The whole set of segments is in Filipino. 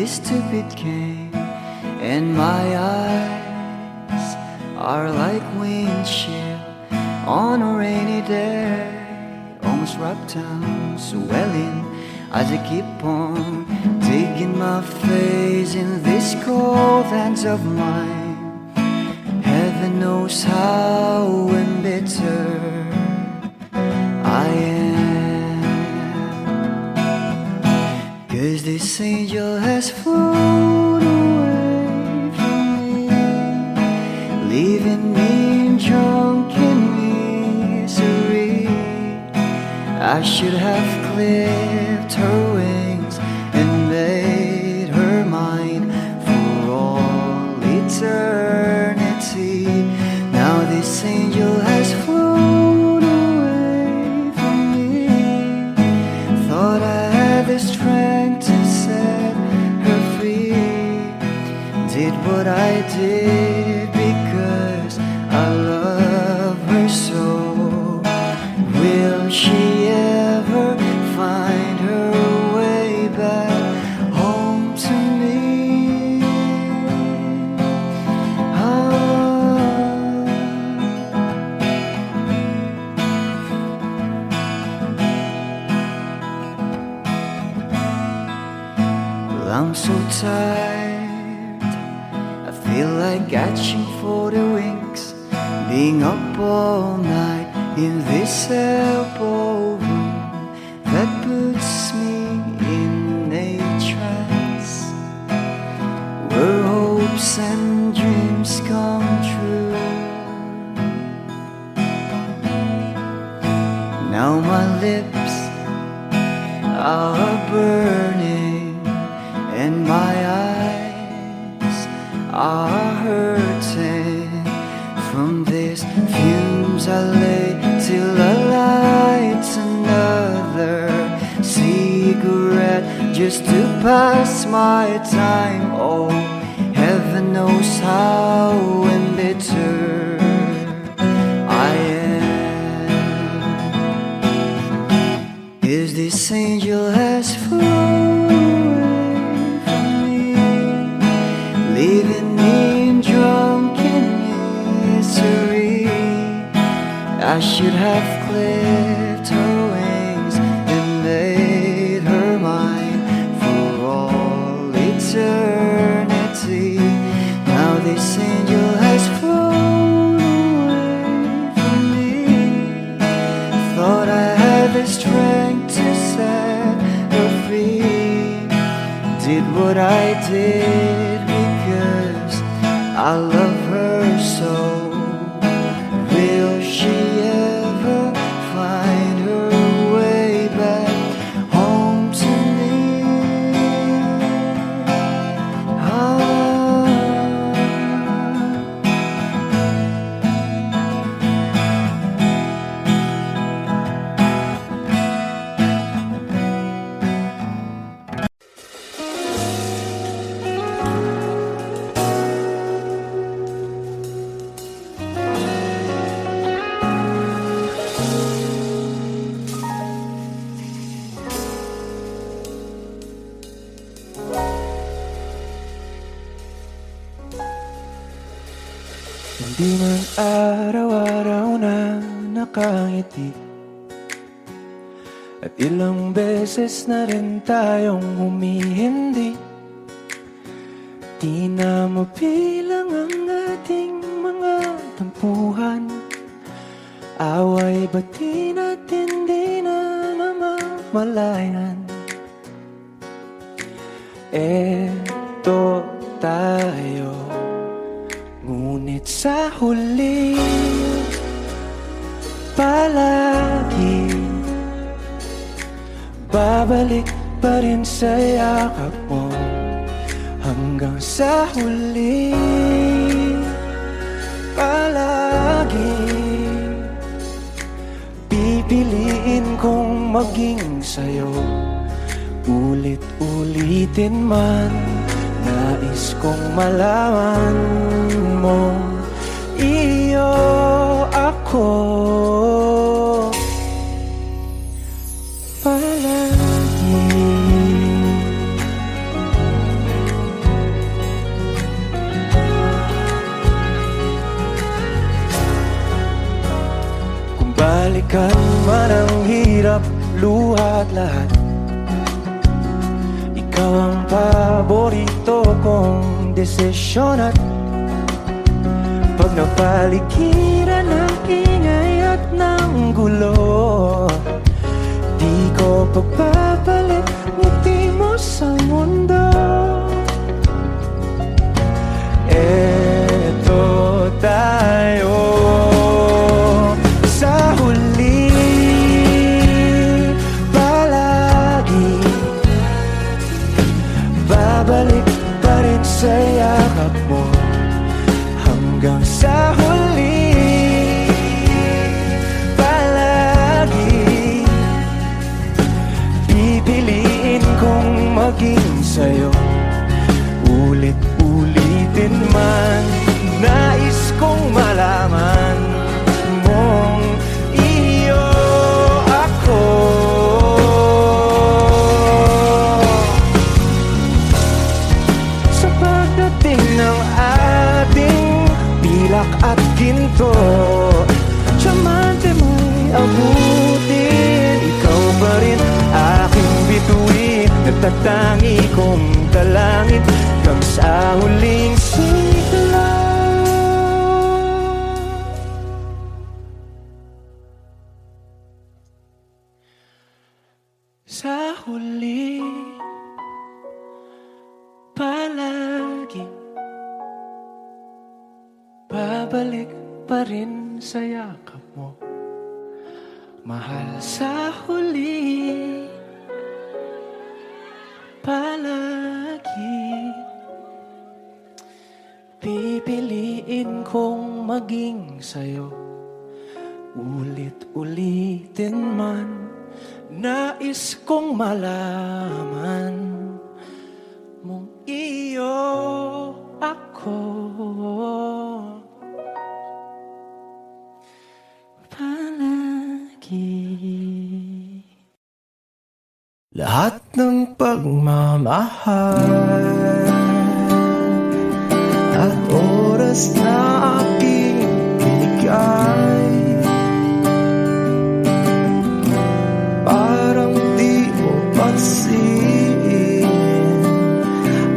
this stupid game, and my eyes are like windshield on a rainy day, almost wrapped down, swelling as I keep on digging my face in these cold hands of mine. Heaven knows how embittered I am, 'cause this angel has flown away from me, leaving me drunken misery. I should have clipped her wings and made her mine for all eternity. Now this angel has flown away from me. Thought I had the strength to set her free. Did what I did because I love her so. Will she ever find her way back home to me? Well, I'm so tired, I feel like catching for the wings, being up all night in this elbow room that puts me in a trance, where hopes and dreams come true. Now my lips are burning and my eyes are hurting from these fumes I lay till I light another cigarette just to pass my time. Oh, heaven knows how embittered I am, 'cause this angel has flown away from me, leaving me drunken misery. I should have clipped her wings and made her mine for all eternity. Now this angel has flown away from me. Thought I had the strength to set her free. Did what I did because I love her so. Will she ever find her way back home to me? Hindi man araw-araw na nakangiti, at ilang beses na rin tayong humihindi. Di na mabilang ang ating mga tampuhan, away bati natin di na namamalayan. Eto tayo, ngunit sa huli palagi babalik pa rin sa yakap mo. Hanggang sa huli palagi pipiliin kong maging sa'yo. Ulit-ulitin man, nais kong malaman mo, iyo ako palagi. luha at lahat. Ikaw ang paborito kong desisyon at pag napaligiran ng ingay at ng gulo, di ko pagpapalit ngiti mo sa mundo. Eto tayo sa huli, palagi babalik pa rin sa yakap mo. Hanggang sa huli, palagi pipiliin kong maging sa'yo. Ulit-ulitin man, nais kong malaman mong iyo ako. Sa pagdating ng ating pilak at ginto, tiyamante mo'y abutin. Ikaw pa rin aking bituin, nagtatangi kong dalangin hanggang sa huling sigla. Sa huli, palagi babalik pa rin sa yakap mo. Mahal, sa huli, palagi pipiliin kong maging sa'yo. Ulit-ulitin man, nais kong malaman mong iyo ako. Lahat ng pagmamahal at oras na aking binigay, parang di mo pansin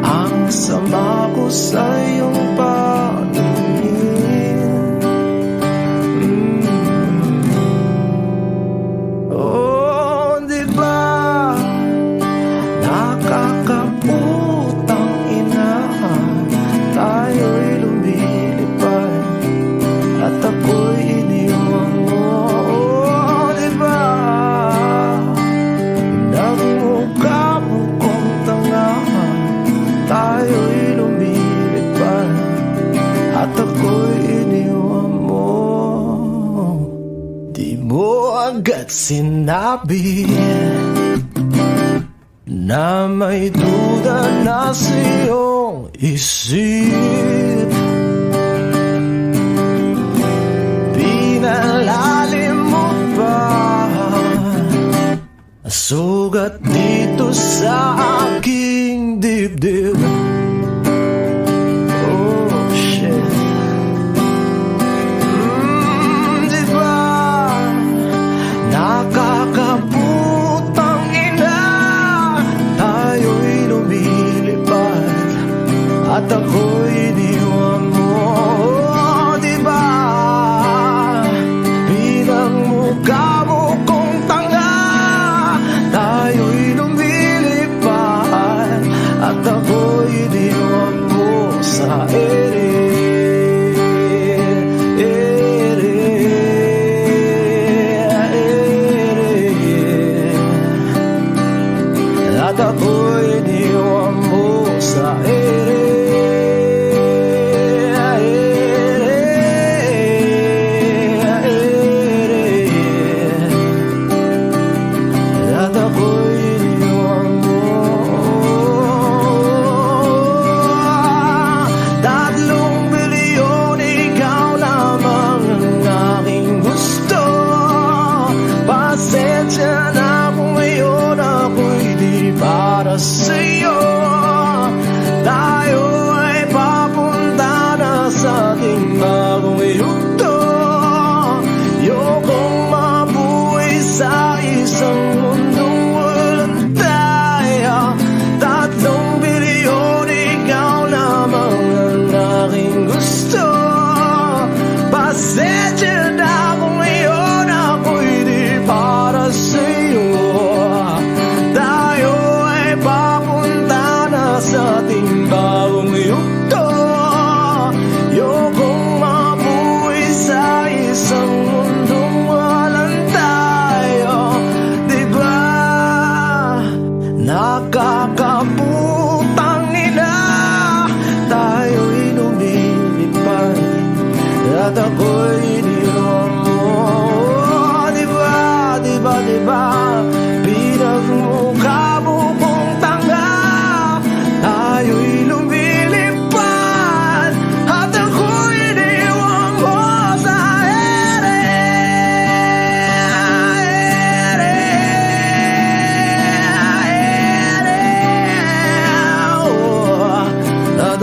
ang sama ko sa iyong paningin. Oh, di ba nakakaputang ina, tayo'y lumilipad at ako'y iniwan mo. Oh, diba nagmukha mo kong tanga, tayo'y lumilipad at ako'y iniwan mo. Di mo agad sinabi na may duda na sa iyong isip. Pinalalim mo pa sugat dito sa aking dibdib. Oh shit. Diba nakakaputang ina, tayo'y lumilipad at ako'y iniwan mo. Oh, diba bilang mukha mo kong tanga, tayo'y lumilipad at ako'y iniwan mo sa ere. At ako'y iniwan mo sa ere. At ako'y iniwan mo.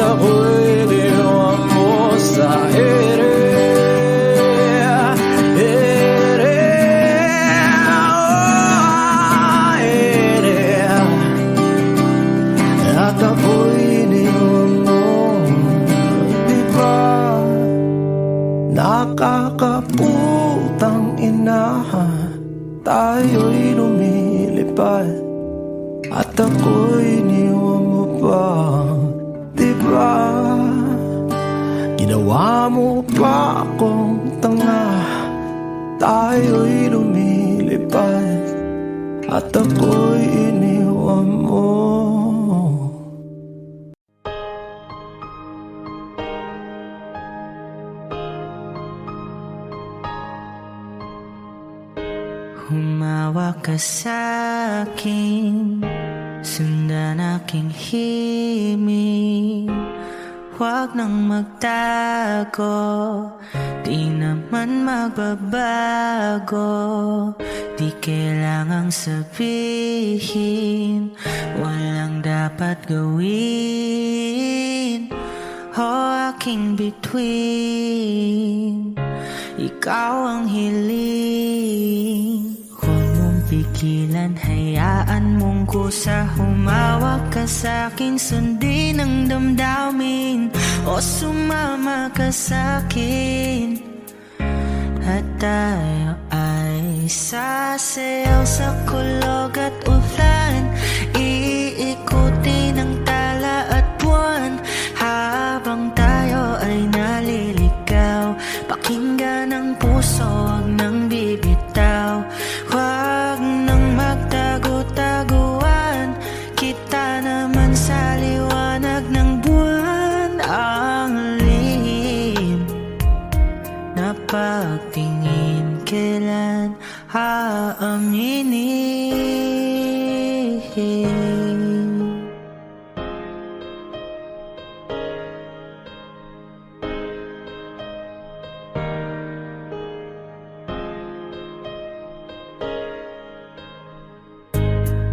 ako'y iniwan mo sa ere. At ako'y iniwan mo, di ba? Nakakaputang ina, tayo'y lumilipad. At ako'y iniwan mo pa, di ba? Ginawa mo pa akong tanga, tayo'y lumilipad. At ako'y iniwan mo. Humawa ka sa'kin, sundan aking himig. Huwag nang magtago, di naman magbabago. Di kailangang sabihin, walang dapat gawin. O aking bituin, ikaw ang hiling. Huwag mong pigilan, hayaan mong kusa. Humawak ka sa'kin, sundin ang damdamin. O sumama ka sa'kin, at tayo ay sasayaw sa kulog at ulan. Iikutin ang tala at buwan, habang tayo ay naliligaw. Pakinggan ang puso, huwag nang bibitaw. Huwag nang magtago-taguan, kita naman sa liwanag ng buwan. Ang lihim na pagtingin, kailan aaminin?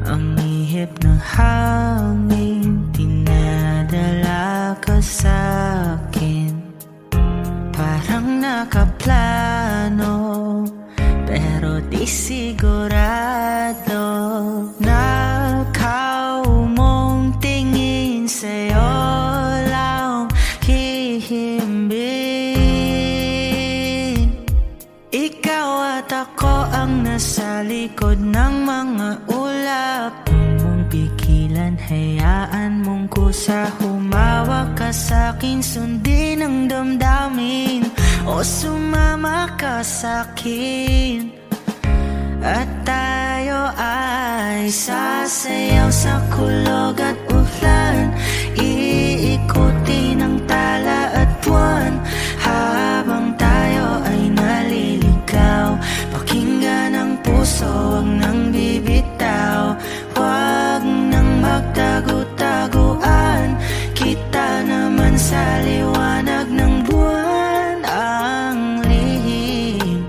Ang ihip ng hangin, dinadala ka sa'kin. Parang nakaplano, pero di sigurado. Nakaw mong tingin, sa'yo lang hihimbing. Ikaw at ako ang nasa likod ng mga ulap. Huwag mong pigilan, hayaan mong kusa. Humawak ka sa'kin, sundin ang damdamin. O sumama ka sa'kin, at tayo ay sasayaw sa kulog at ulan. Iikutin ang tala at buwan, habang tayo ay naliligaw. Pakinggan ang puso, huwag nang bibitaw. Huwag nang magtago-taguan, kita naman sa liwanag ng buwan. Ang lihim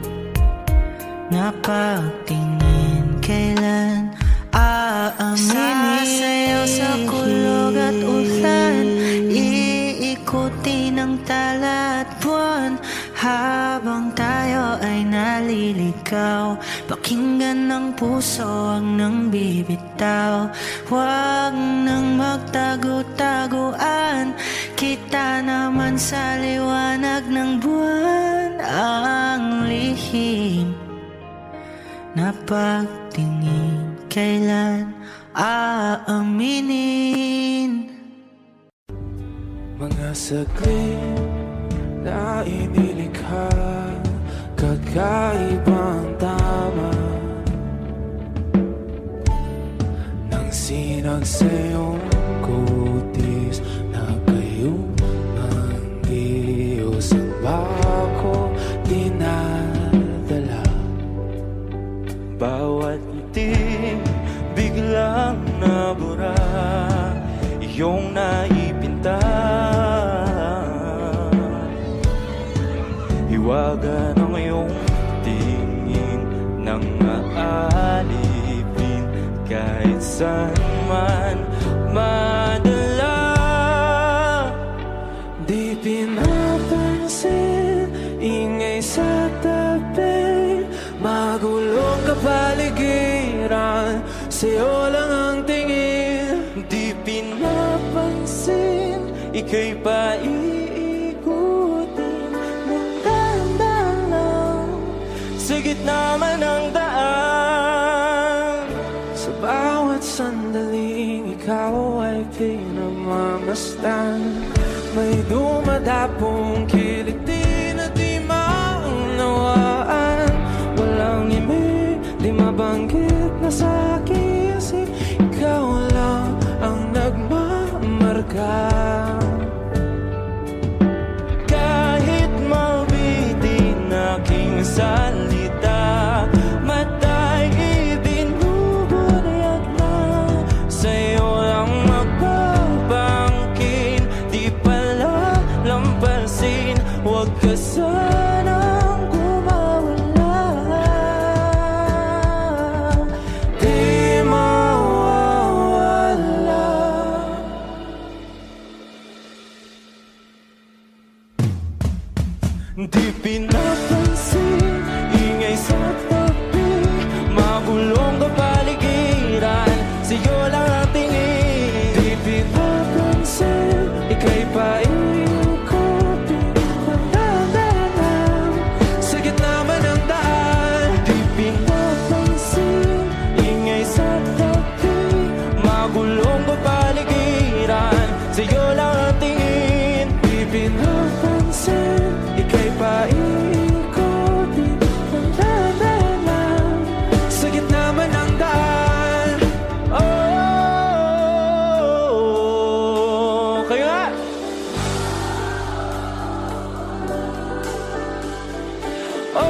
na pagtingin, kailan aaminin? Sasayaw sa kulog at ulan, iikutin ang tala at buwan, habang tayo ay naliligaw. Pakinggan ng puso, huwag nang bibitaw. Huwag nang magtago-taguan, kita naman sa liwanag ng buwan. Ang lihim na pagtingin, kailan aaminin? Mga saglit na inilikha, kakaibang tama nang sinagsayong kutis na kayo ang Diyos ang bako dinadala. Bawat ngiti biglang nabura, iyong naipinta. Hiwaga ng iyong tingin nang aalipin, kahit saan man madala. kapaligiran, sa'yo lang ang tingin. Di pinapansin, ika'y paiikutin ng dahan-dahan lang sa gitna man ng daan. Sa bawat sandaling ikaw ay pinagmamasdan, may dumadapong kiliti na di maunawaan. Walang imig, di mabanggit na sa aking isip, ikaw lang ang nagmamarka. Kahit mabitin aking salita, matay ibinubunayag lang, sa'yo lang magbabangkin, di pala lampasin, huwag ka sanang gumawala. Di mawawala. Di pinapansin, ingay sa tabi, magulong kapaligiran, sa'yo lang ang tingin. Di pinapansin, ika'y paikutin ng dahan-dahan sa gitna man ng daan. Di pinapansin, ingay sa tabi, magulong kapaligiran, sa'yo lang ang tingin. Di pinapansin, ika'y paikutin ng dahan-dahan sa gitna man ng daan. Oh, kayo nga! Oh,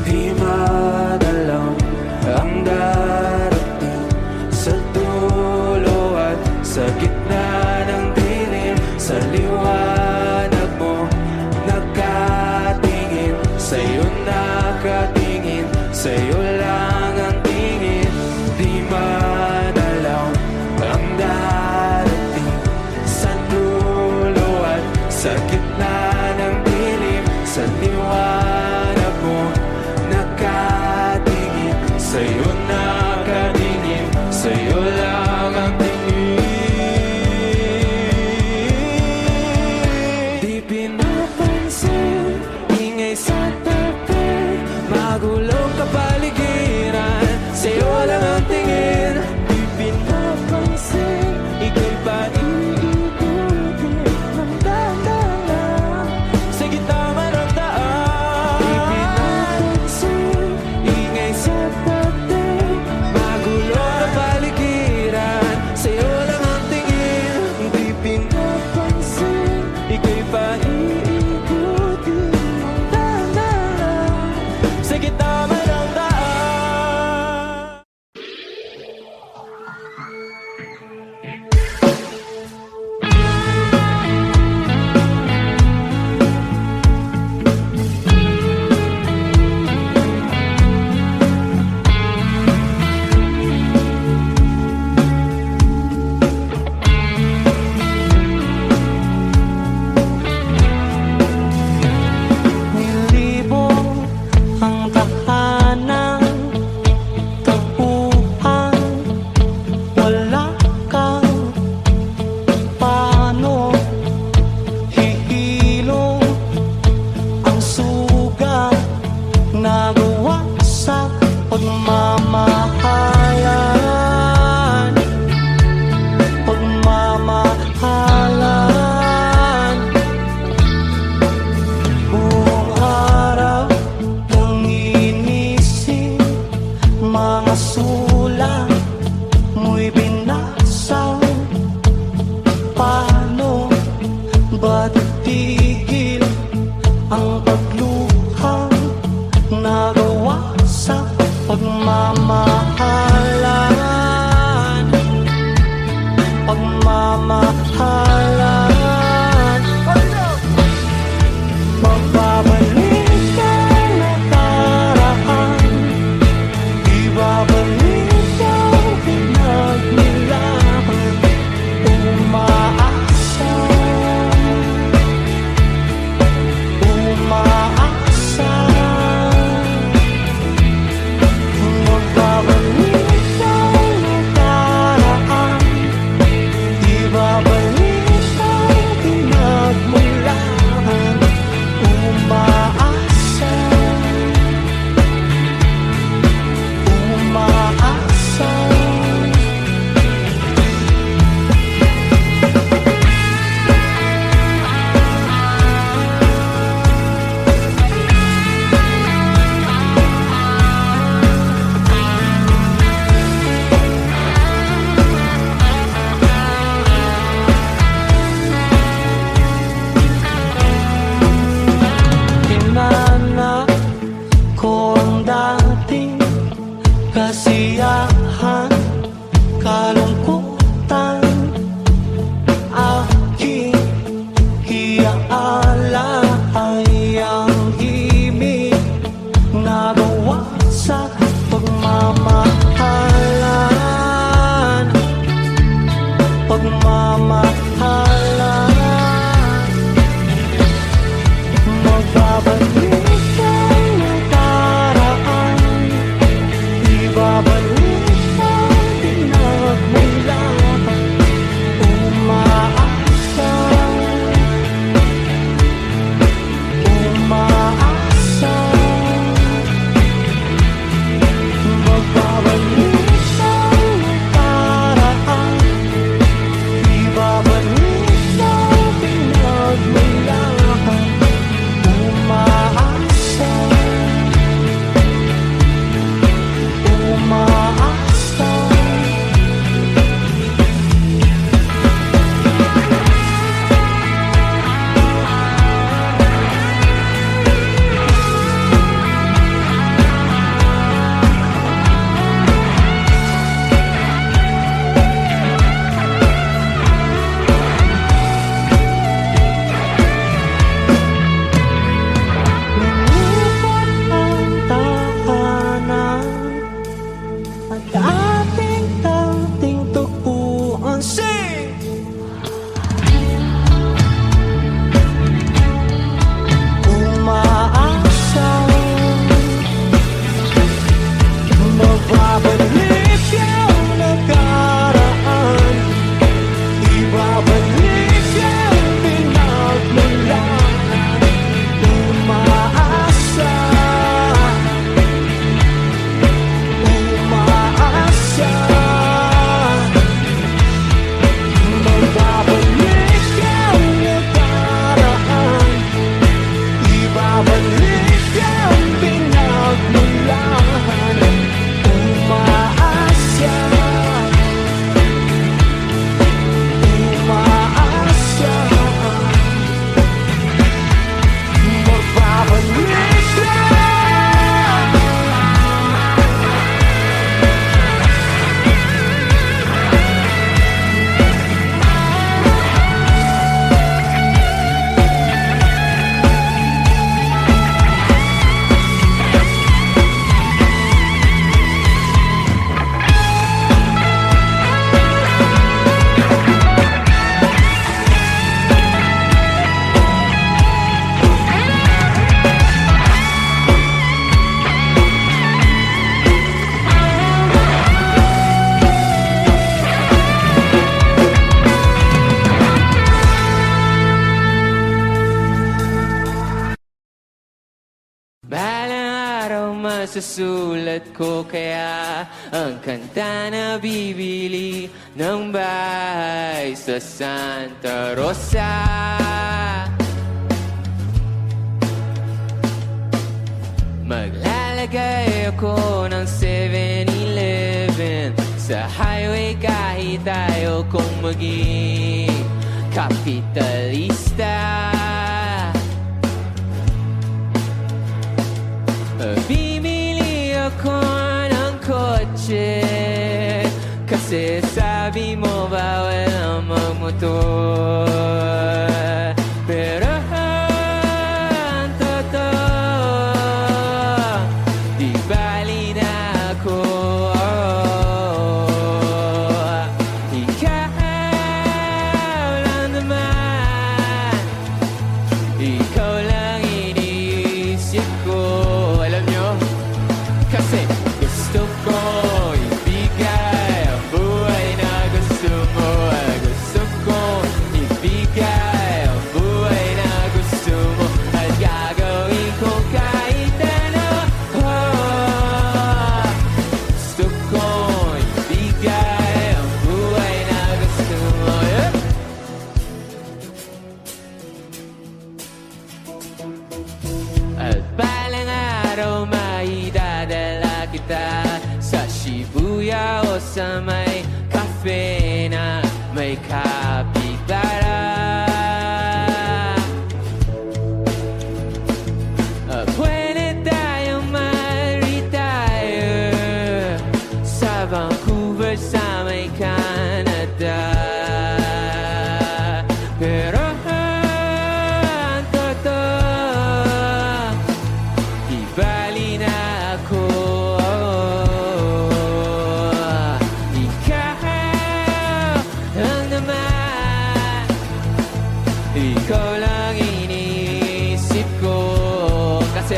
di madalaw ang darating sa dulo at sa gitna ng dilim, sa liwanag mo nakatingin, sa'yo nakatingin, sa'yo lang ang tingin. Di manalaw ang darating sa dulo at sa gitna ng dilim, sa liwanag mo nakatingin, sa'yo nakatingin, sa'yo lang ang tingin. Di pinapansin, ingay sa tabi, magulong kapaligiran, sa'yo lang ang tingin. Di pinapansin, ika'y paiikutin ng dahan-dahan sa gitna man ng daan. Di pinapansin, ingay sa tabi, magulong kapaligiran, sa'yo lang ang tingin. Di pinapansin, ika'y paiikutin ng dahan-dahan sa gitna man ng daan. Nilibo ang tahanan, tapuhan, wala kang paano hihilong ang sugat nagawa sa pagmamahalan, pagmamahalan. Buong araw nang inisip, mga sulat mo'y binasa. Paano ba't tigil ang pagluha nagawa sa pagmamahalan, pagmamahalan. Magbabalik ka nakaraan, ibabalik ang pinagnilahan, kasiyahan, kalungkutan, aking iaala ay ang himig na gawa sa pagmamahalan, pagmamahalan. Magbabalik ang nakaraan, ibabalik ang pinagmulan. Umaasa, umaasa. Magbabalik ang nakaraan, ibabalik ang pinagmulan. Umaasa, umaasa. Lumipot ang tahanan at ating dating tagpuan. Sing! Umaasa, magbabalik ang nakaraan, ibabalik ang pinagmulan. Umaasa, umaasa. Magbabalik ang nakaraan, ibabalik ang pinagmulan. Umaasa, umaasa. Magbabalik Balang araw masusulat ko kaya ang kanta na bibili ng bahay sa Santa Rosa. Maglalagay ako ng 7-Eleven sa highway kahit ayaw kong maging kapitalista. Bimili ako ng kotse kasi sabi mo bawal ang magmotor. Pero ang totoo, di bali na ako. Ikaw lang naman, ikaw lang iniisip ko. Alam nyo, kasi gusto ko ibigay ang buhay na gusto mo. Gusto ko ibigay ang buhay na gusto mo. At gagawin ko kahit ano. Gusto ko ibigay ang buhay na gusto mo. At balang araw maidadala kita sa Shibuya o sa may cafe na may kapitbahay. Pwede tayong mag-retire na ako. Ikaw lang naman, ikaw lang iniisip ko. Kasi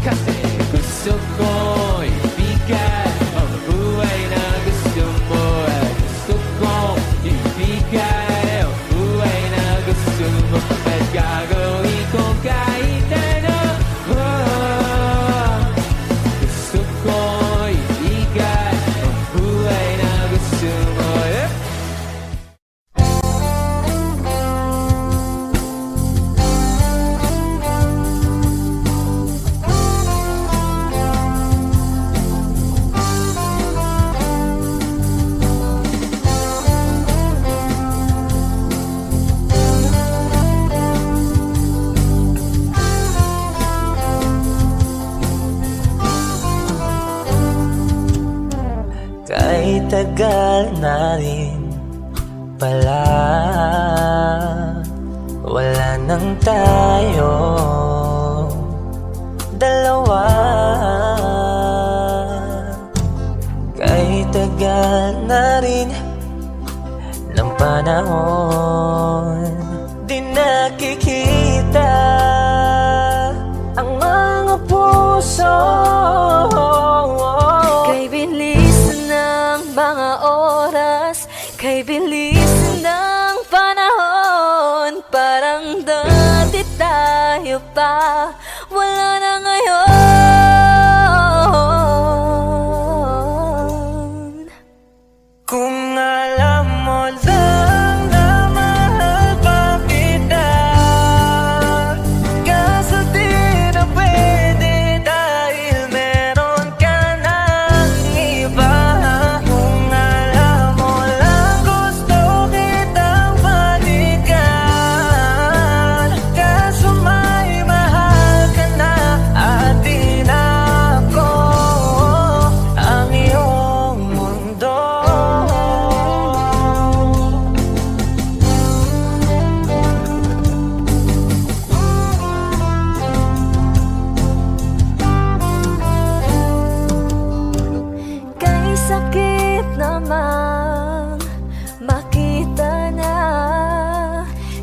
kasi gusto ko ibigay ang buhay na gusto mo. At gusto ko ibigay ang buhay na gusto mo. At gagawin ko kahit ano. Gusto ko ibigay ang buhay na gusto mo. Kahit tagal na rin pala, wala nang tayo dalawa. Kahit tagal na rin ng panahon, di nakikita ang mga puso. Kay bilis ng mga oras, kay bilis ng panahon, parang dati tayo pa, wala na ngayon. Kung alam mo lang na mahal pa kita, kaso di na pwede dahil meron ka ng iba. Kung alam mo lang gusto kitang balikan, kaso may mahal ka na at di na ako ang iyong mundo. Kay sakit namang makita na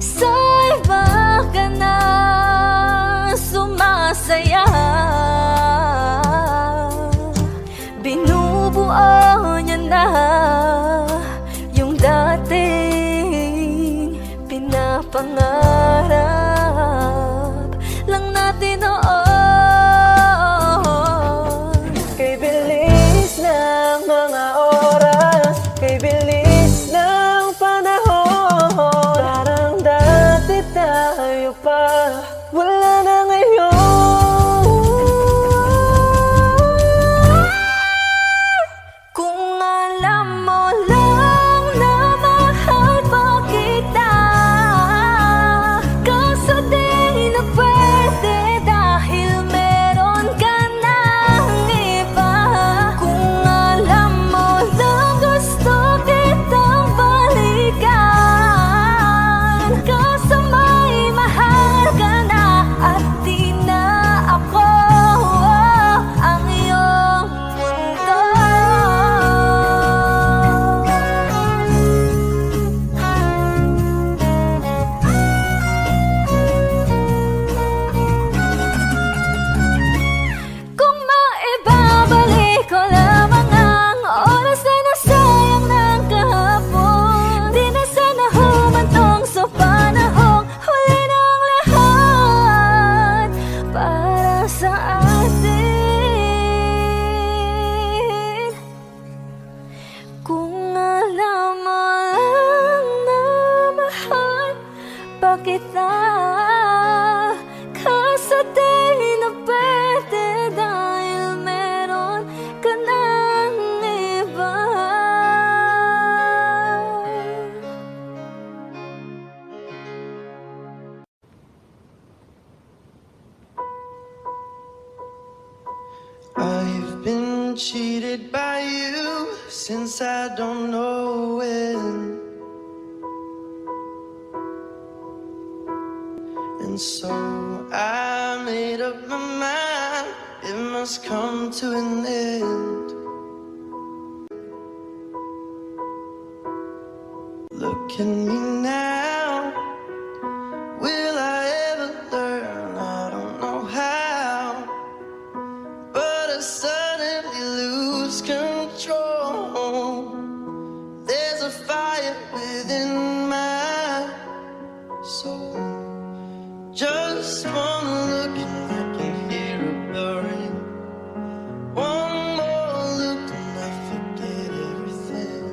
sa iba ka na sumasaya. Binubuo niya na yung dating pinapangarap lang natin noon. Kay bilis ng mga oras, kay bilis ng panahon, parang dati tayo pa, wala na ngayon. Kung alam mo lang na mahal pa kita, kaso di na pwede dahil meron ka ng iba. Kung alam mo lang gusto kitang balikan, kaso may mahal ka na at di na ako ang iyong mundo. Kung maibabalik ko lamang ang oras na nasayang ng kahapon, di na sana humantong sa panahong huli ng lahat para sa atin. Kung alam mo lang na mahal pa kita, kaso di na pwede dahil meron ka ng iba. I've been cheated by you since I don't know when. And so I made up my mind, it must must come to an end. Look at me now. Will I ever learn? I don't know how, but I suddenly lose control. There's a fire within my soul. Just one look and I can hear a blurring. One more look and I forget everything.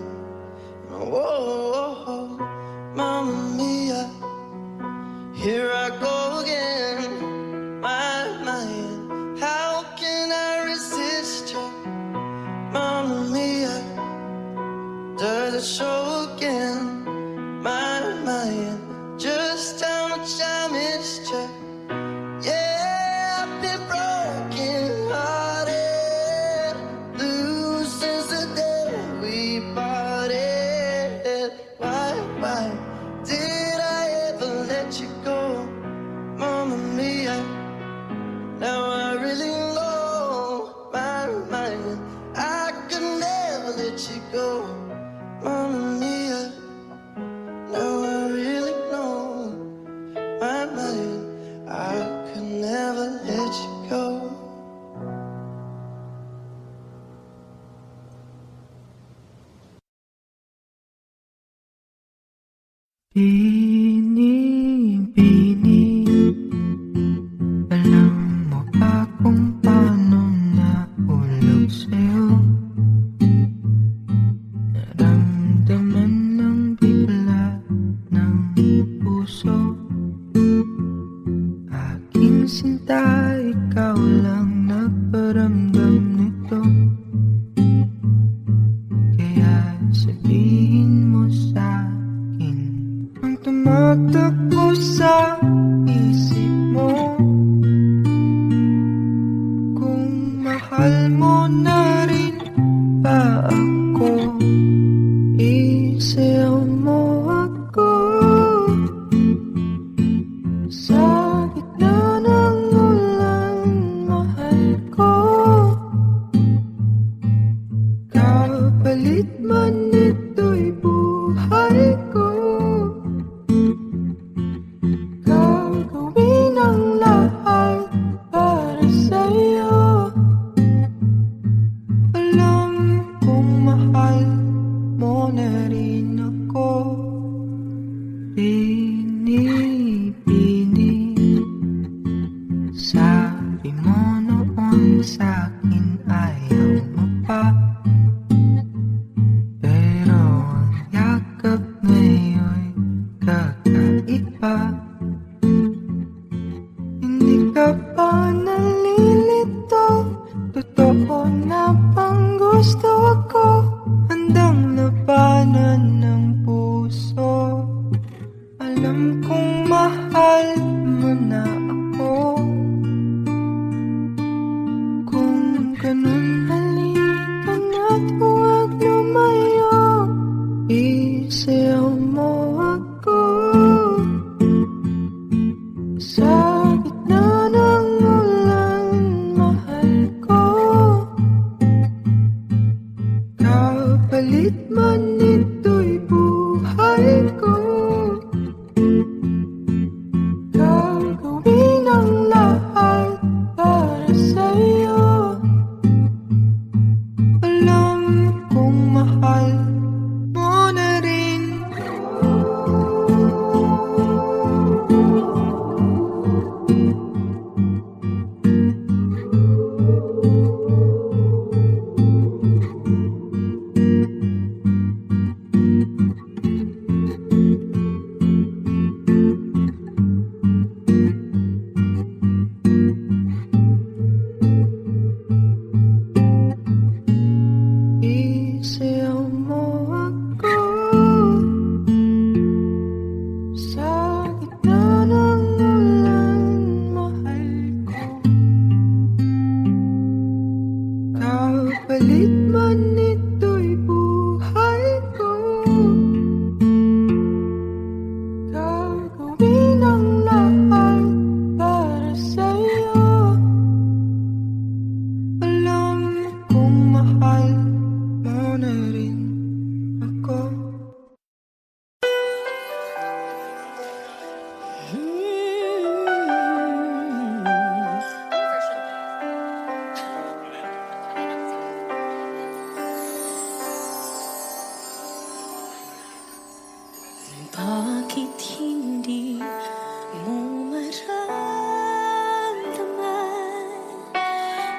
Whoa, Mamma Mia, here I go again. My, how can I resist you? Mamma Mia, does it show again? My, just how much I missed you. Yeah, I've been broken hearted, blue since the day we parted. Why did I ever let you go? Mamma Mia, now I really know my mind. I could never let you go. Mamma Mia, now I really know my mind. I could never let you go. Bini, alam mo ba kung paano nahulog sa'yo? Naramdaman ng bigla ng puso. Aking sinta, ikaw lang nagparamdam nito. Kaya sabihin mo sa'kin ang tumatakbo sa isip mo. Kung mahal mo na rin ba ako, isayaw mo ako. Sa gitna ng ulan, mahal ko. Kapalit man ito'y buhay ko. Gagawin ang lahat para sa'yo. Alam kong mahal mo na rin ako. Bini, sabi mo noon sa'kin ayaw mo pa. Pero ang yakap ngayon'y kakaiba. Hindi ka pa nalilito, totoo na bang gusto ako? Handang labanan ng puso. Alam kong mahal mo na ako. Kung ganun, halika na't huwag lumayo. Isayaw mo ako. Sa gitna ng ulan, mahal ko. Kapalit man ito'y buhay ko. Gagawin ang lahat para sa'yo. Alam kong mahal mo na rin. Isayaw mo ako. Sa gitna ng ulan, mahal ko. Kapalit man ito'y buhay ko. Gagawin ang lahat para sa'yo.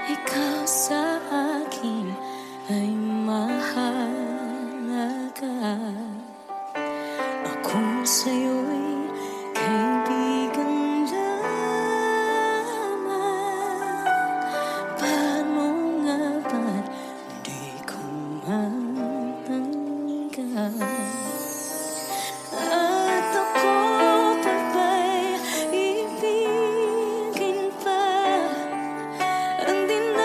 ikaw sa akin ay mahalaga. Ako sa'yo'y kaibigan lamang. Paano nga ba't di ko matanggap? At ako pa ba'y ibigin pa? Ang dinarasal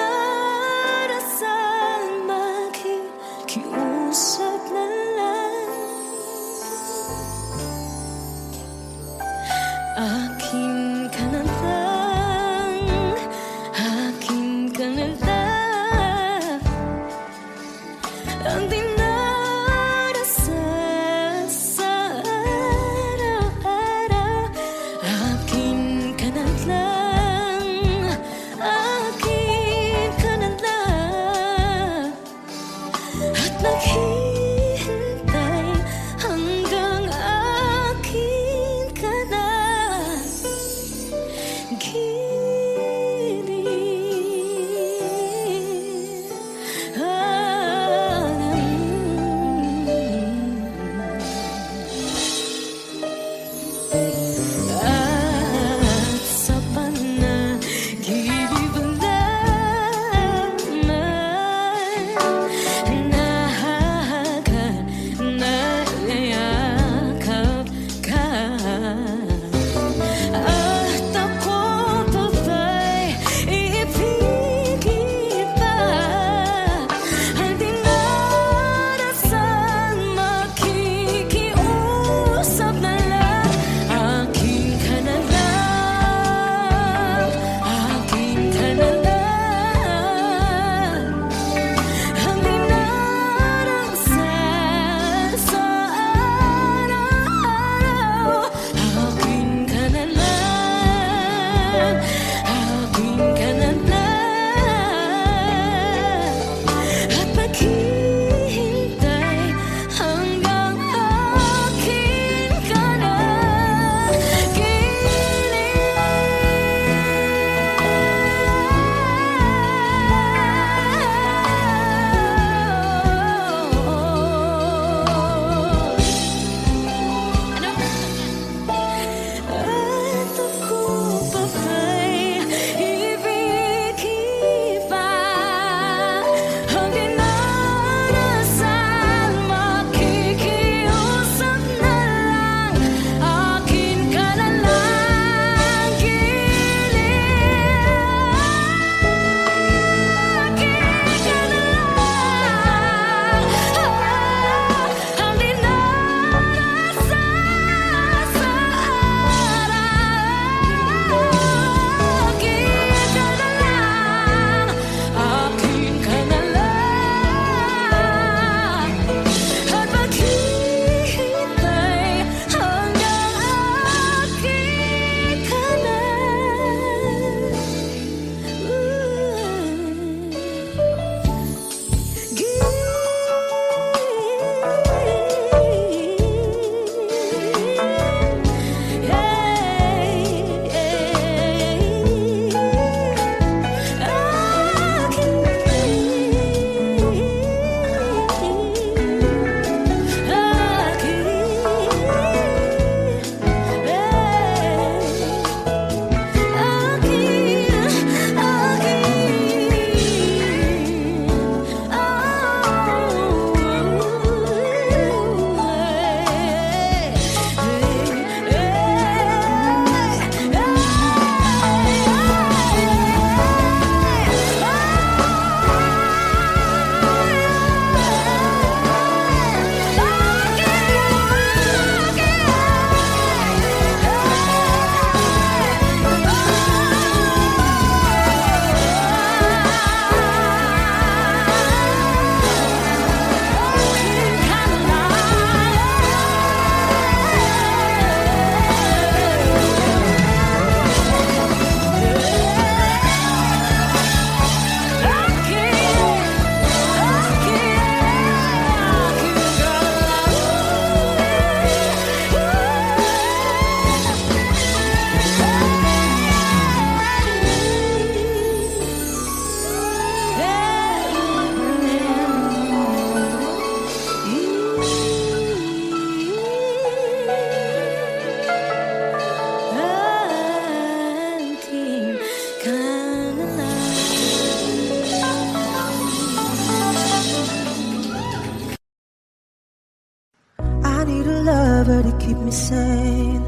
to keep me sane.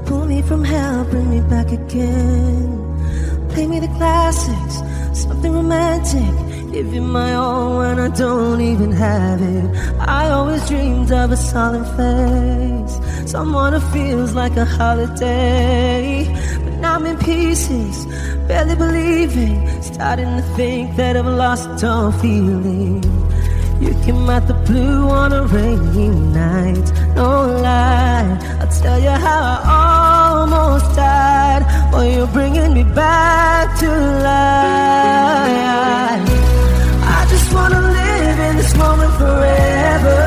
Pull me from hell, bring me back again. Play me the classics, something romantic. Give you my all when I don't even have it. I always dreamed of a solemn face, someone who feels like a holiday. But now I'm in pieces, barely believing, starting to think that I've lost all feeling. You came out the blue on a rainy night, no lie. I'll tell you how I almost died, while you're bringing me back to life. I just wanna live in this moment forever,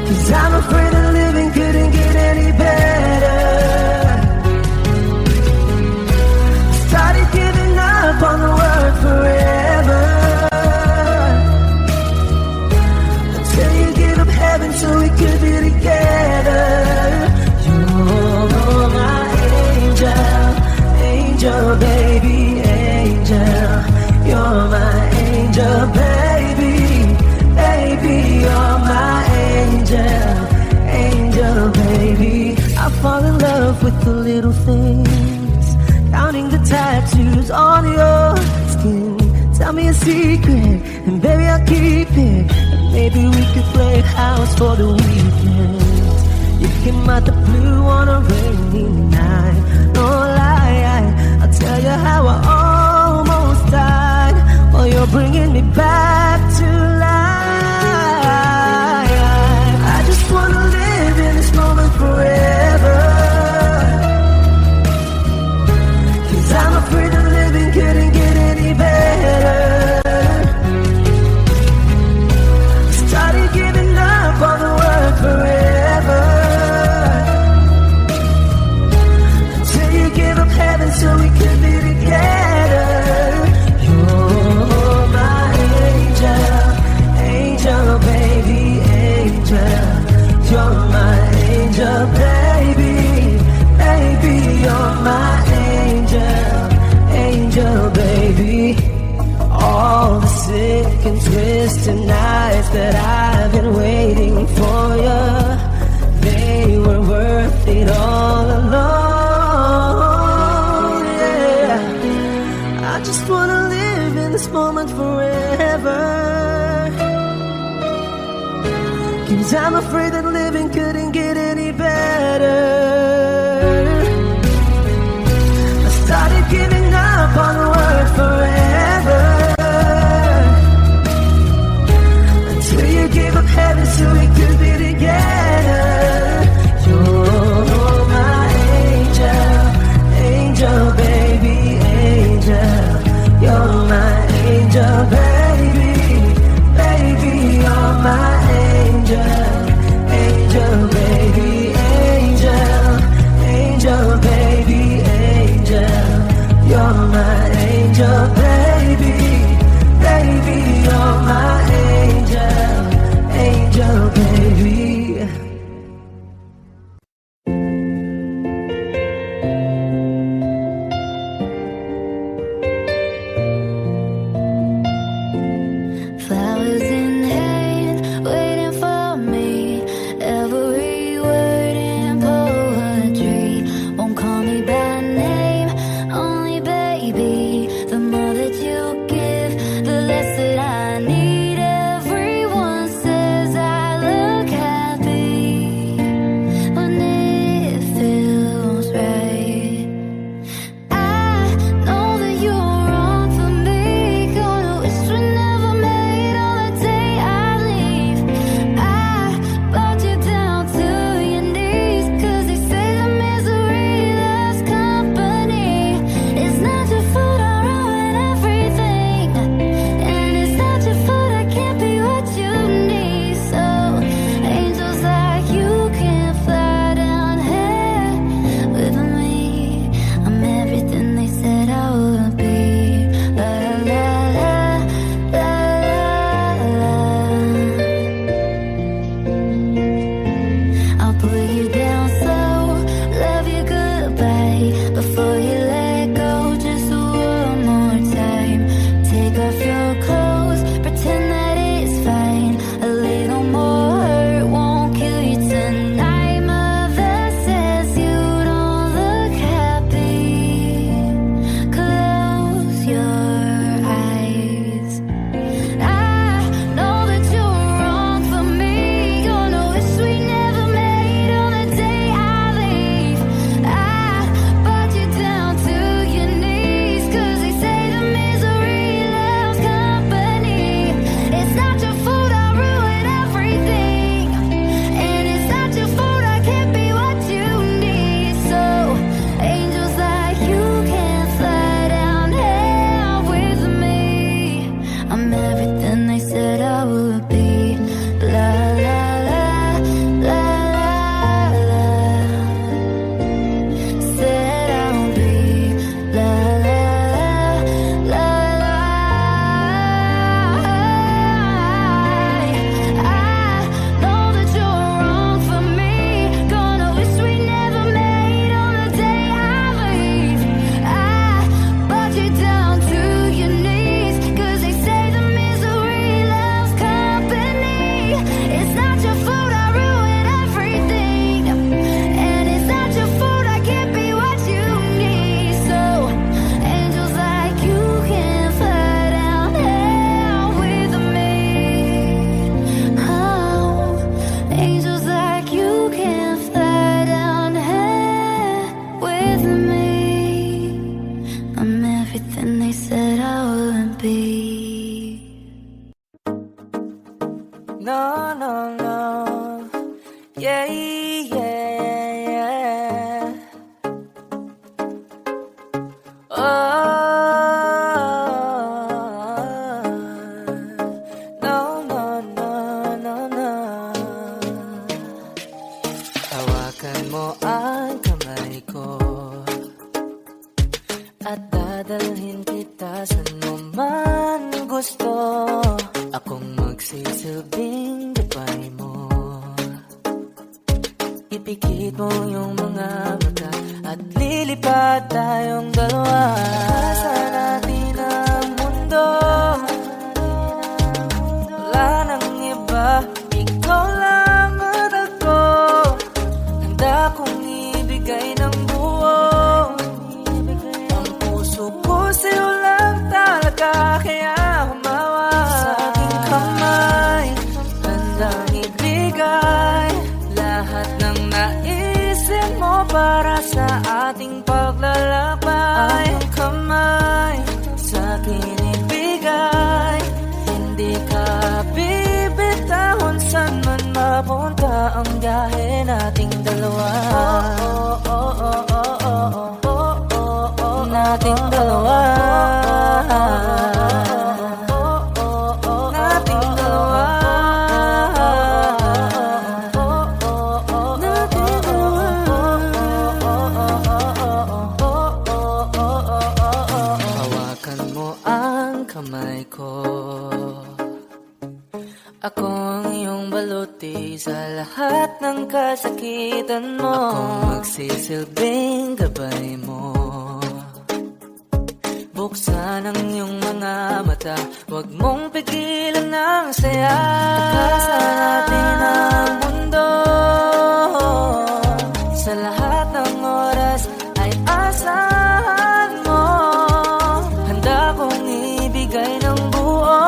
'cause I'm afraid that living couldn't get any better. Started giving up on the word forever, until you give up heaven so we could be together. You're my angel, angel baby, angel. You're my angel baby, baby. You're my angel, angel baby. I fall in love with the little things, counting the tattoos on your skin. Tell me a secret, and baby I'll keep it. And maybe we could play house for the weekend. You came out the blue on a rainy night, no lie. I'll tell you how I almost died, while you're bringing me back to life. I just wanna live in this moment forever, 'cause I'm afraid that living couldn't get any better. Started giving up on the word forever, until you give up heaven so we could be together. You're my angel, angel baby, angel. You're my angel baby, baby. You're my angel, angel baby. All the sick and twisted nights that I've been waiting for you, they were worth it all alone. Yeah, I just wanna live in this moment forever, 'cause I'm afraid that living couldn't get any better. I started giving up on the word forever, until you gave up heaven so we could be together. You're my angel, angel baby, angel. You're my angel baby, baby. You're my angel, angel baby, angel, angel baby, angel. You're my angel baby, baby. You're my angel, angel baby. Flowers in hand, waiting for me. Every word in poetry won't call me by name, only baby. The more that I'm everything they said I wouldn't be. No, no, no. Yeah, yeah, yeah. Oh, no, no, no, no, no. Hawakan mo ang kamay ko at dadalhin kita saan mo man gusto. Akong magsisilbing gabay mo. Ipikit mo yung mga mata at lilipad tayong dalawa sa natin ang mundo. Wala nang iba, ikaw lang at ako. Handa kong ibigay ng buo. Ang puso ko sa'yo lang talaga, kaya humawa sa aking kamay. Handang ibigay lahat ng naisip mo para sa ating paglalakbay. Ang kamay sa akin ibigay, hindi ka bibitahon saan man mapunta ang biyahe nating dalawa. Nating dalawa. Nating dalawa. Nating dalawa. Hawakan mo ang kamay ko. Ako ang iyong baluti sa lahat ng kasakitan mo. Akong magsisilbing gabay mo. Buksan ang iyong mga mata, huwag mong pigilan ang saya. Takasan natin ang mundo. Sa lahat ng oras ay asahan mo. Handa kong ibigay ng buo.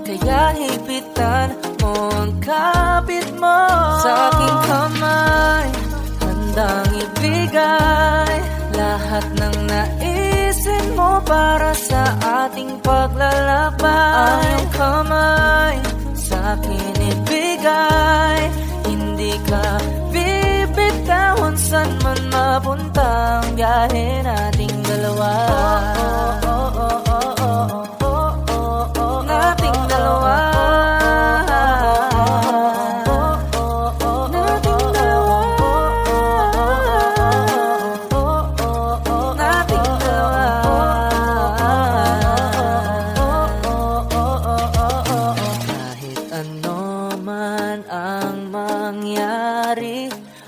Kaya hipitan mo ang kapit mo sa aking kamay. Handang ibigay lahat ng naisip mo para sa ating paglalakbay. Ang kamay sa akin ibigay, hindi ka bibitahon saan man mapunta ang biyahe nating dalawa. Nating dalawa.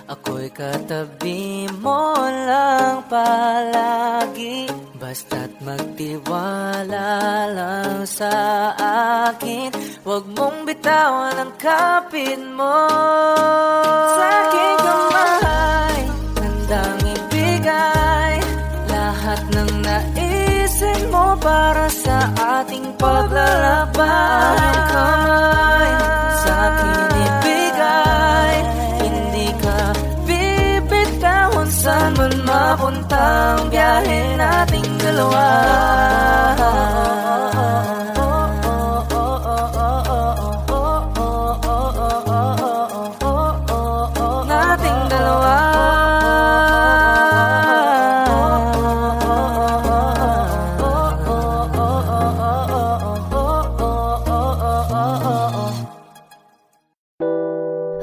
Ako'y katabi mo lang palagi. Basta't magtiwala lang sa akin. Huwag mong bitawan ang kapit mo sa aking kamay. Handang ibigay lahat ng naisip mo para sa ating paglalakbay. Ang kamay sa akin ibigay, hindi ka bibitahon saan man mapunta ang biyahe nating dalawa. Nating dalawa.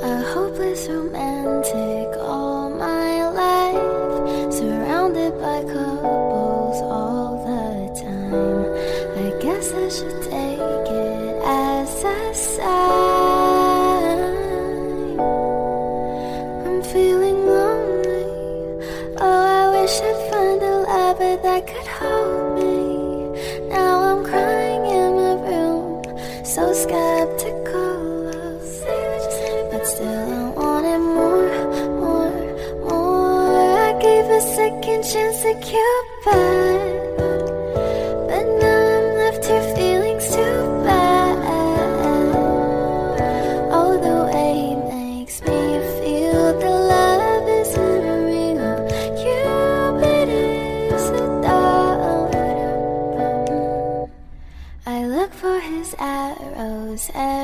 A hopeless romantic all my life, surrounded by couples all the time. I guess I should take it as a sign. I'm feeling lonely. Oh, I wish I'd find a lover that could hold me. Now I'm crying in my room, so skeptical. But still I wanted more, more, more. I gave a second chance to Cupid, but now I'm left here feeling too bad. Oh, the way he makes me feel the love isn't real. Cupid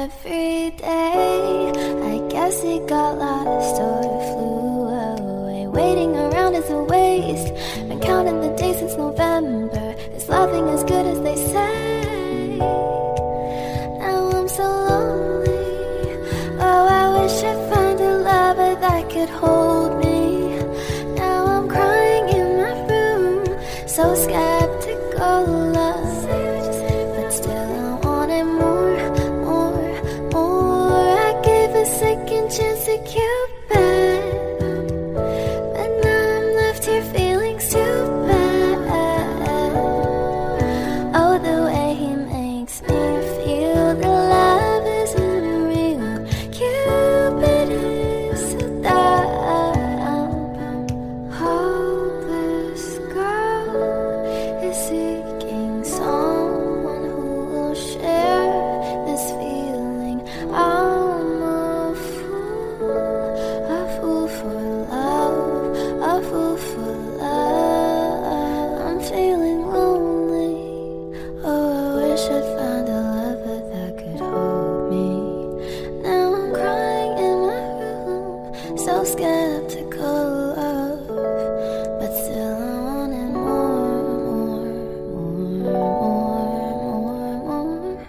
every day. I guess it got lost or flew away. Waiting around is a waste. Been counting the days since November. Is loving as good as they say? Now I'm so lonely. Oh, I wish I'd find a lover that could hold me. Now I'm crying in my room, so skeptical love. But still I wanted more, more, more. I gave a second chance to Cupid, but now I'm left here feeling stupid. Oh, the way he makes me feel that love isn't real. Cupid is so dumb. Hopeless girl is seeking someone who will share this feeling. I'm a fool for love, a fool for love. I'm feeling lonely. Oh, I wish I'd found a lover that could hold me. Now I'm crying in my room, so skeptical of, but still I wanted more, more, more, more, more.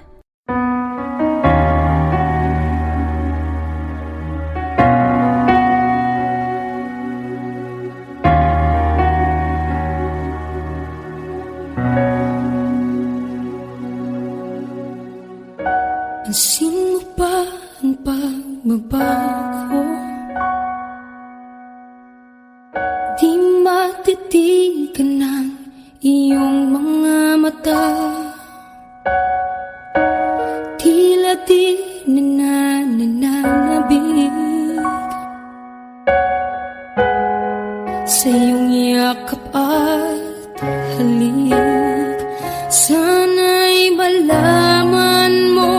Pansin mo ba ang pagbabago? Di matitigan ng iyong mga mata. Tila di nananabig sa iyong yakap at halik. Sana'y malaman mo,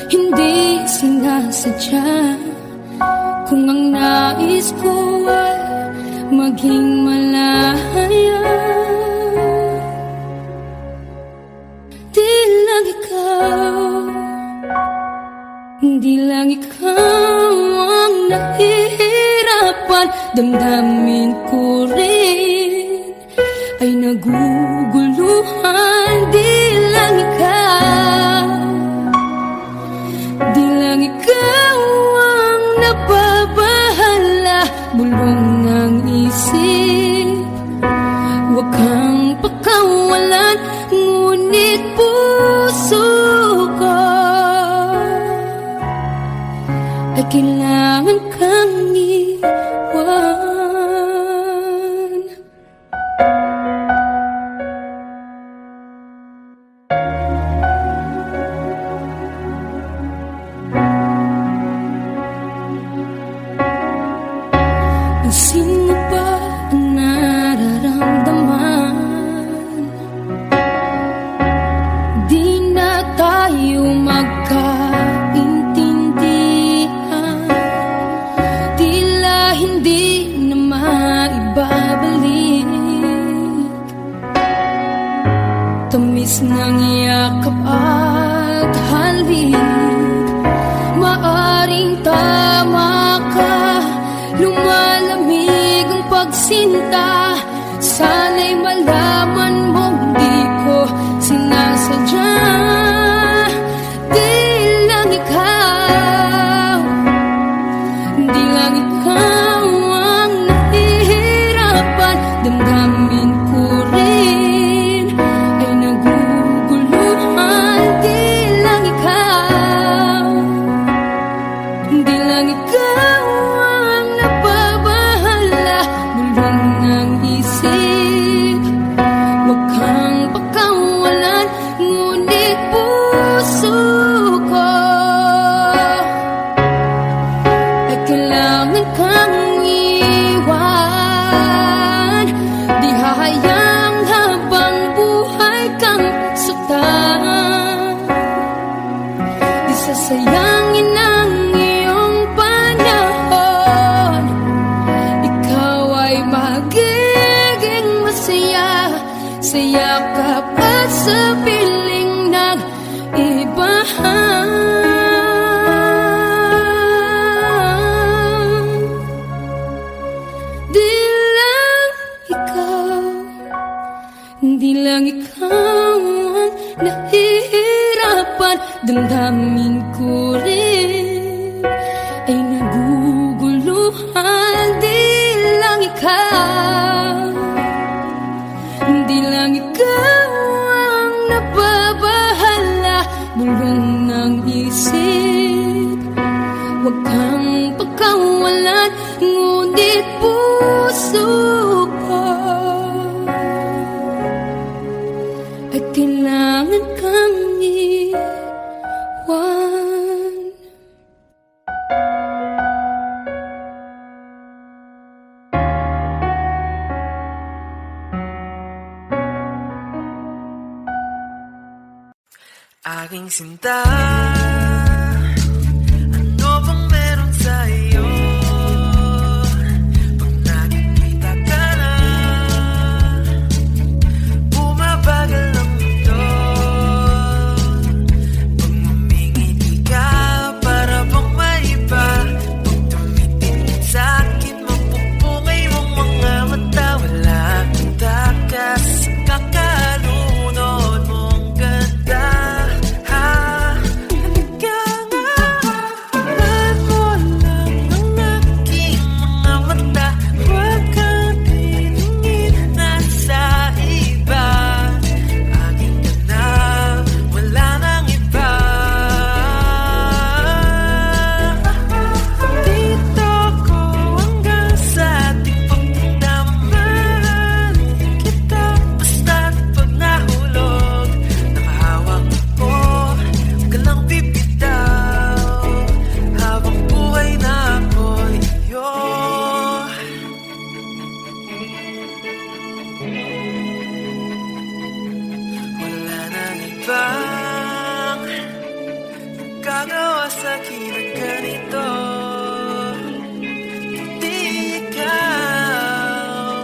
hindi sinasadya. Kung ang nais ko ay maging malaya, di lang ikaw, di lang ikaw ang nahihirapan. Damdamin ko rin ay naguguluhan. Di lang ikaw, di lang ikaw ang nababahala. Bulong ng isip, huwag kang pakawalan. Ngunit puso ko ay kailangan kang iwan. Pansin mo ba ang nararamdaman? Di na tayo magkaintindihan. Tila hindi na maibabalik tamis ng yakap at halik. Maaring tama ka, lumalamig ang pagsinta. Sana'y malaman mong di ko sinasadya. Di lang ikaw, di lang ikaw ang nahihirapan. Damdamin ko rin ay naguguluhan. Di lang ikaw, di lang ikaw ang nababahala. Bulong ng isip, huwag kang pakawalan. Ngunit puso ko ay kailangan kang iwan. Di hahayang habang buhay kang saktan. Di sasayangin ang iyong panahon. Ikaw ay magiging masaya sa yakap at sa piling ng iba. Di lang ikaw ang nahihirapan, damdamin ko rin ay naguguluhan. Di lang ikaw, di lang ikaw ang nababahala, bulong ng isip. Huwag kang pagkawalan, ngunit puso ko ay kailangan kang iwan. Aking sinta, ano bang meron sa'yo? Pag nakikita ka na, bumabagal ang mundo. Pag ngumingiti ka, para bang maiba. Pag tumitingin sa'kin, mapupungay mong mga mata. Wala kang takas, kakalunod mong ganda. Bang gagawa sa'kin ng ganito? Di ikaw,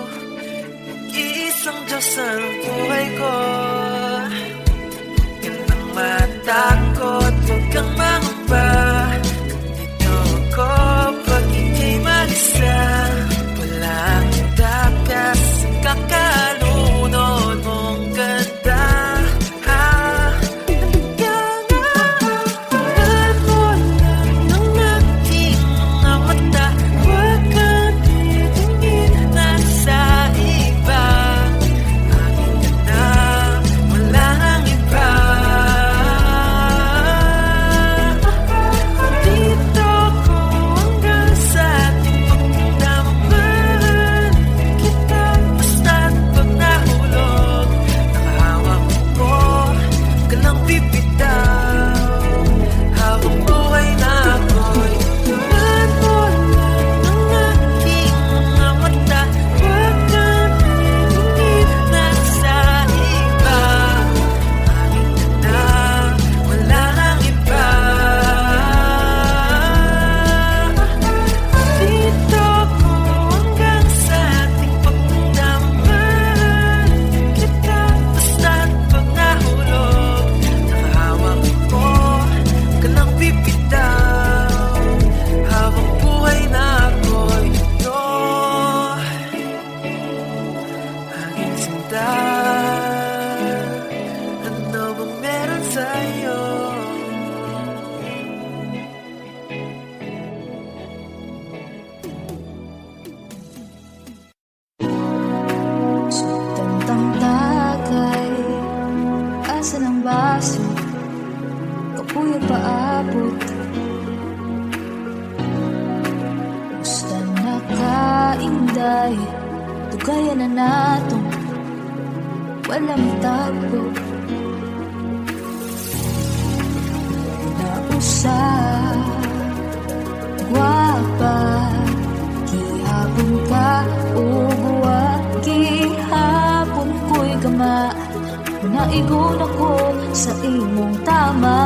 mag-iisang Diyos ang buhay ko. Huwag kang matakot, huwag kang mangamba. Nandito ako pag ika'y mag-isa. Walang takas, kakalunod mong ganda. Ano bang meron sa'yo? Sa tantang tagay, asan ang baso? Kapuyo paabot. Gusto na kainday, tugayan na natong walang tagpo. Nausap, guwapa, gihapon ka uguwa, gihapon ko'y gama. Naigon ako sa imong tama.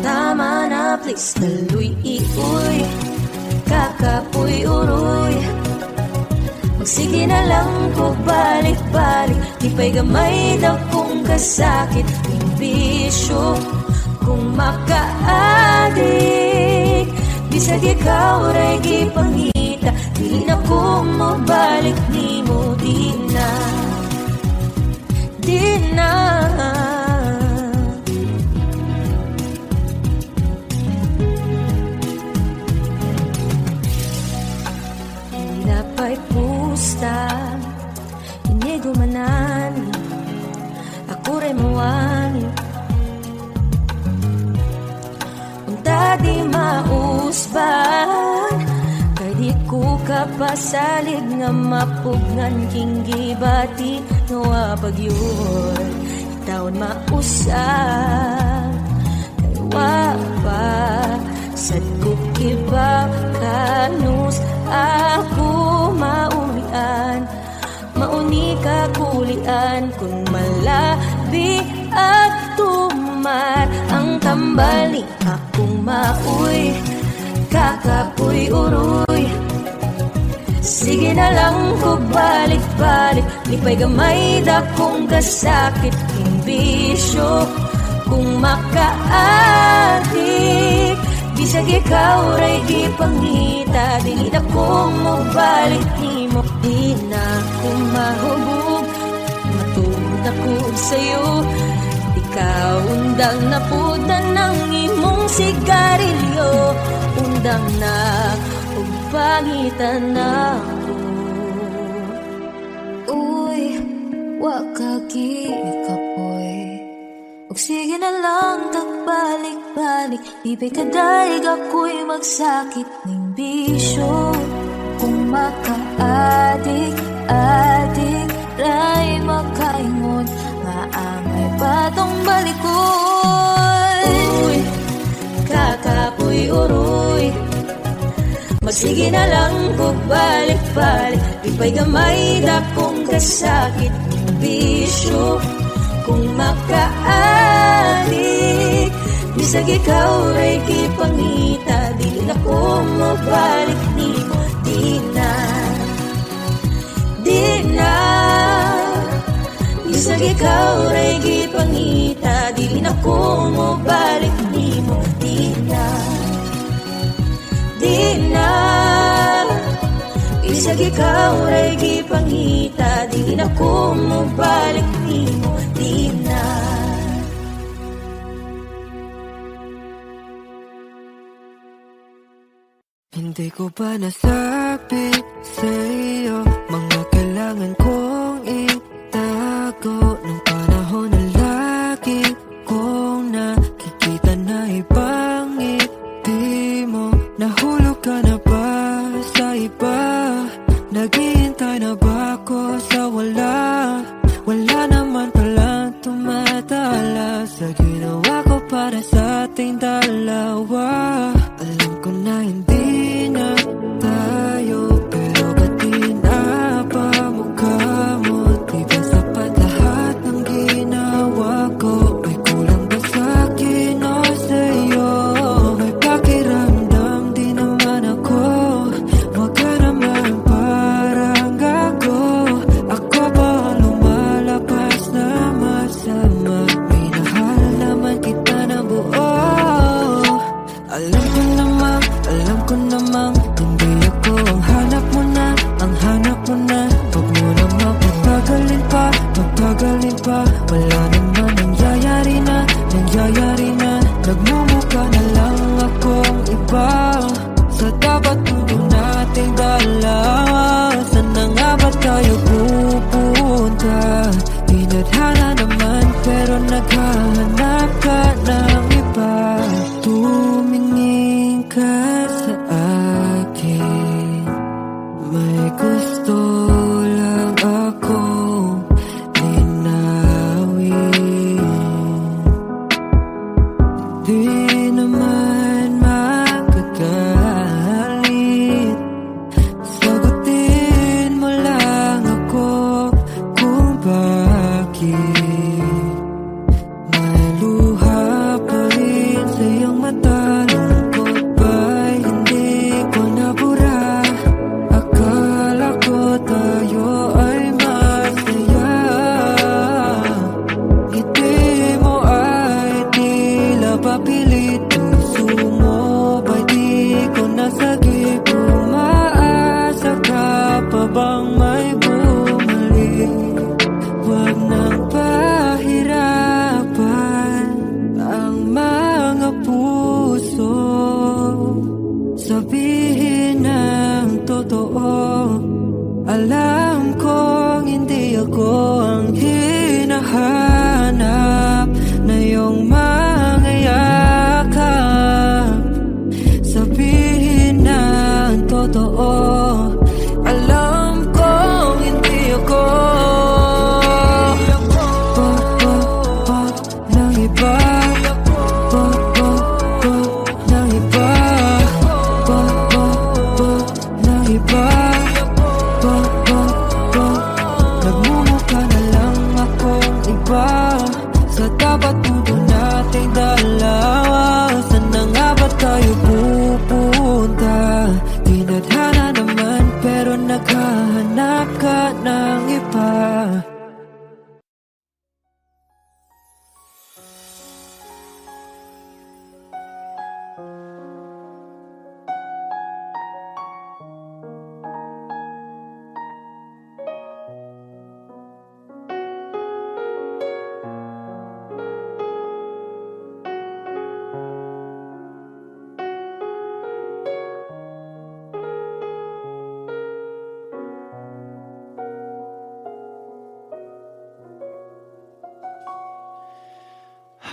Tama na, please, daloy ikoy, kakapoy uroy. Sige na lang ko balik-balik, di pa'y gamay daw kung kasakit. Imbisyo kung makaadik, bisag ikaw ray gipangita. Di na ko mabalik ni mo, di basta inigumanan ako rin mawani unta di mausban kay di ko kapasalig nga mapugnan king gibati nga pagyud taon mausap kay wapa sad ko kiba kanus ako maunian mauni ka kulian kung malabi at tumar ang tambal ni akong mauy kakapuy uroy sige na lang ko balik-balik lipay gamay dakong kasakit king bisyo kung makaadik bisag ikaw ray gipangita dili na kong mabalik nimo di na ko mahubog matulog ako sa'yo ikaw undang na puda ng imong sigarilyo undang na ug pangitan ako uy wakagi kapoy ug sige na lang tagbalik-balik ibig kadayag ako'y magsakit ng bisyo kung makaadik-adik ray makaingon maangay patong balikoy uy kakapoy uroy magsige na lang kung balik-balik ipay gamay dakong kasakit ng bisyo kung makaadik bisag ikaw ray kipangita dili na ko mabalik nimo di na bisag ikaw ray kipangita dili na ko mabalik nimo di na bisag ikaw ray gipangita di na ko mabalik nimo di na Hindi ko pa nasabi sa'yo mga kailangan kong itago nung panahon na lagi kong nakikita na ibang ngiti mo nahulog ka na ba sa iba naghihintay na ba ako sa wala wala naman palang tumatala sa ginawa ko para sa ating dalawa alam ko na hindi na tayo pero ba't di na pa mukha mo di ba sapat lahat ng ginawa ko may kulang ba sa'kin o sa'yo may pakiramdam di naman ako wag ka naman parang gago ako ba lumalabas na masama minahal naman kita na buo alam ko namang hindi ako ang hanap mo na wag mo namang pagpagalin pa wala naman nangyayari na nagmumukha na lang akong iba sa dapat mundo nating dalawa saan na nga ba tayo pupunta tinadhana naman pero naghahanap ka ng iba tumingin ka sa akin may gusto lang akong linawin di naman magagalit sagutin mo lang ako kung bakit may luha pa rin sa iyong mata lungkot ba'y hindi ko nabura akala ko tayo ay masaya ngiti mo ay tila papilit puso mo ba'y di ko nasagip umaasa ka pa bang may bumalik wag nang pahirapan ang mga puso sabihin ng totoo alam kong hindi ako ang hinahanap na iyong mga yakap. Sabihin na ang totoo, alam kong hindi ako ng iba, ng iba, ng iba. Nagmumukha na lang akong iba sa dapat puto nating dalawa. Saan na nga ba tayo pupunta? Tinadhana naman pero naghahanap ka ng iba.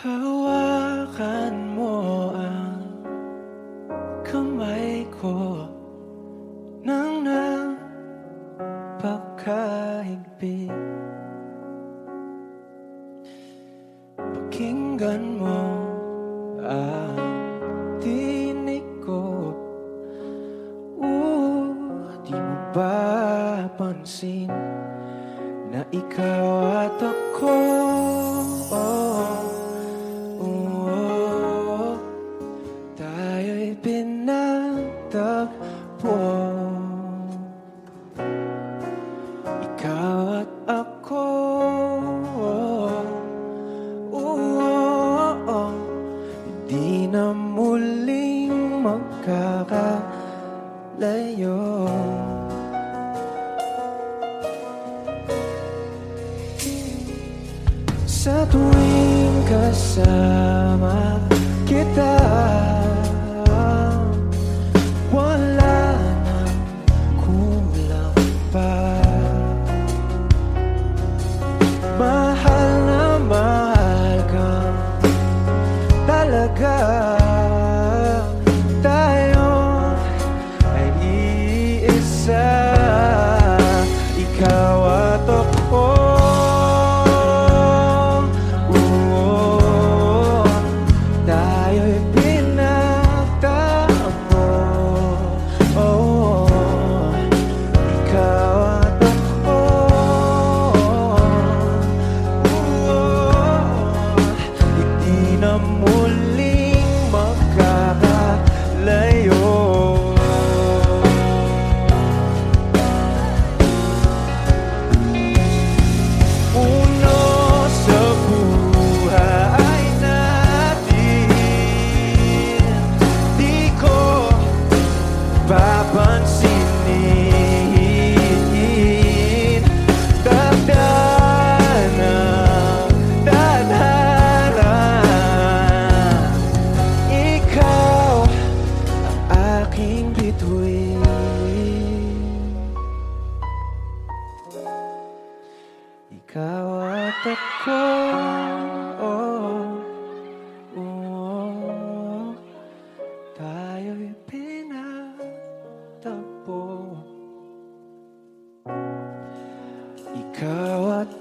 Hawakan mo ang kamay ko nang napakahigpit. Pakinggan mo ang tinig ko. Di mo ba pansin na ikaw at ako? Tayo'y pinagtagpo. Ikaw at ako. Hindi na muling magkakalayo. Sa tuwing kasama kita, wala nang kulang pa. Mahal na mahal kang talaga. Tayo ay iisa, ikaw at ako. Tayo'y pinagtagpo. Ikaw at ako. Hindi na muling magkakalayo. Uno sa buhay natin, di ko papansinin. Tadhana, tadhana, ikaw ang aking bituin. Ikaw at ako. Tayo'y pinagtagpo. Ikaw at